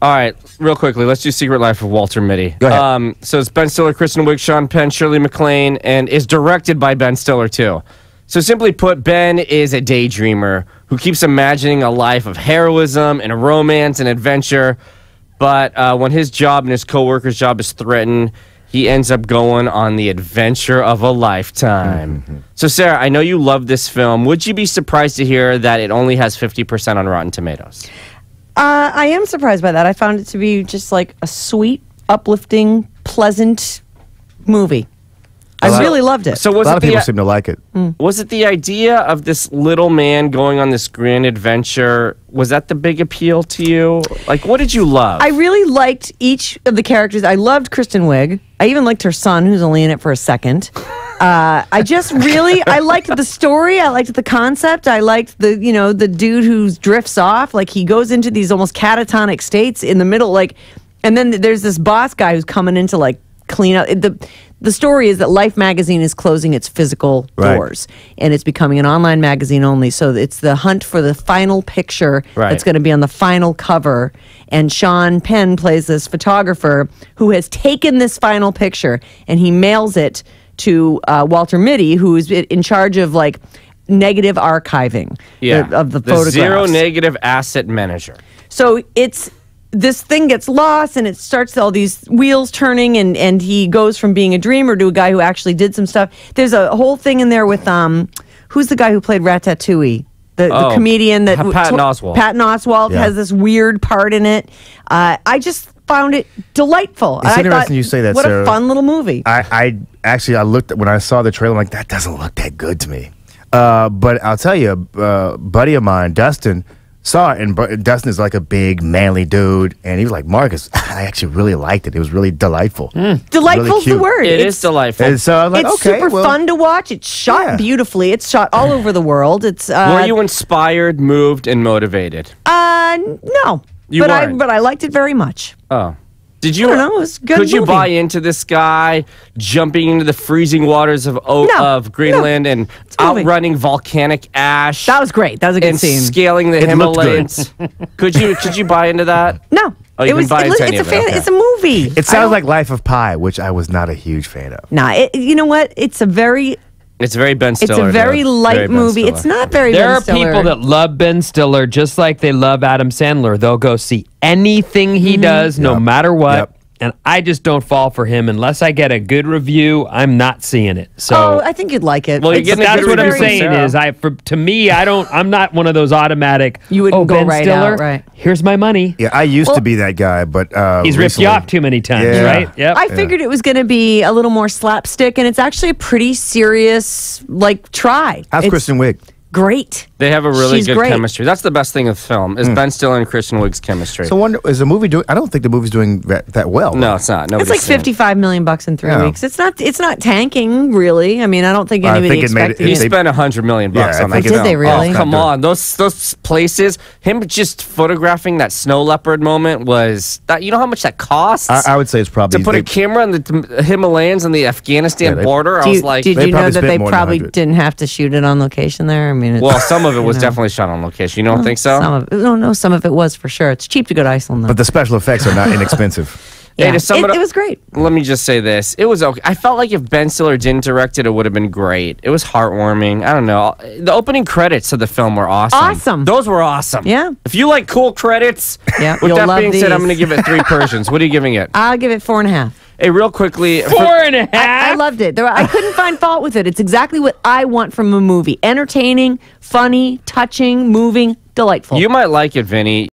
All right, real quickly, let's do Secret Life of Walter Mitty. Go ahead. So it's Ben Stiller, Kristen Wiig, Sean Penn, Shirley MacLaine, and is directed by Ben Stiller, too. So simply put, Ben is a daydreamer who keeps imagining a life of heroism and romance and adventure. But when his job and his co-worker's job is threatened, he ends up going on the adventure of a lifetime. So, Sarah, I know you love this film. Would you be surprised to hear that it only has 50% on Rotten Tomatoes? I am surprised by that. I found it to be just like a sweet, uplifting, pleasant movie. I really loved it. So A lot of people seem to like it. Was it the idea of this little man going on this grand adventure? Was that the big appeal to you? Like, what did you love? I really liked each of the characters. I loved Kristen Wiig. I even liked her son, who's only in it for a second. I just really, I liked the story. I liked the concept. I liked the dude who drifts off. Like, he goes into these almost catatonic states in the middle. Like, and then there's this boss guy who's coming in to like clean up. The story is that Life magazine is closing its physical doors, and it's becoming an online magazine only. So it's the hunt for the final picture that's going to be on the final cover. And Sean Penn plays this photographer who has taken this final picture, and he mails it to Walter Mitty, who is in charge of like negative archiving of the photographs. Zero negative asset manager. So this thing gets lost, and it starts all these wheels turning, and he goes from being a dreamer to a guy who actually did some stuff. There's a whole thing in there with who's the guy who played Ratatouille? The comedian that Patton Oswalt. Patton Oswalt has this weird part in it. I just found it delightful. It's interesting you say that, what Sarah. a fun little movie. I actually looked when I saw the trailer. I'm like, that doesn't look that good to me. But I'll tell you, a buddy of mine, Dustin, saw it, and Dustin is like a big manly dude, and he was like, Marcus, I actually really liked it. It was really delightful. Delightful's really the word. It is delightful. And so I'm like, It's okay, super fun to watch. It's shot beautifully. It's shot all over the world. It's Were you inspired, moved, and motivated? No. But I liked it very much. Oh. Did you? I don't know, it was a good Could you movie. buy into this guy jumping into the freezing waters of Greenland and outrunning volcanic ash? That was great. That was a good and scene. scaling the Himalayas. Could you buy into that? No. Oh, you didn't buy into any of it. Okay. It's a movie. It sounds like Life of Pi, which I was not a huge fan of. Nah, you know what? It's very Ben Stiller. It's a very light movie. It's not very Ben Stiller. There are people that love Ben Stiller just like they love Adam Sandler. They'll go see anything he does, no matter what. And I just don't fall for him unless I get a good review. I'm not seeing it. So I think you'd like it. Well, that's what I'm saying is, to me, I'm not one of those automatic. You wouldn't go Ben right Stiller, out, right? Here's my money. Yeah, I used to be that guy, but he's ripped you off too many times, right? Yep. I figured it was going to be a little more slapstick, and it's actually a pretty serious try. How's Kristen Wiig? Great. They have a really She's good great. chemistry. That's the best thing of the film is Ben Stiller and Kristen Wiig's chemistry. So, is the movie doing? I don't think the movie's doing that well. No, it's not. It's like $55 million in 3 weeks. It's not tanking really. I mean, I don't think anybody expected. He spent $100 million on that. Did they really? Oh, come on, those places. Him just photographing that snow leopard moment was that. You know how much that costs? I would say it's probably to put a camera on the Himalayas and the Afghanistan border. I was like, did you know that they probably didn't have to shoot it on location there? I mean, well, some of it was definitely shot on location. You don't think so? Some of it was for sure. It's cheap to go to Iceland, though. But the special effects are not inexpensive. Yeah. It was great. Let me just say this. It was okay. I felt like if Ben Stiller didn't direct it, it would have been great. It was heartwarming. I don't know. The opening credits of the film were awesome. Awesome. Those were awesome. Yeah. If you like cool credits, with that being said, I'm going to give it 3 Persians. What are you giving it? I'll give it 4.5. Hey, real quickly. 4.5? I loved it. I couldn't find fault with it. It's exactly what I want from a movie. Entertaining, funny, touching, moving, delightful. You might like it, Vinny.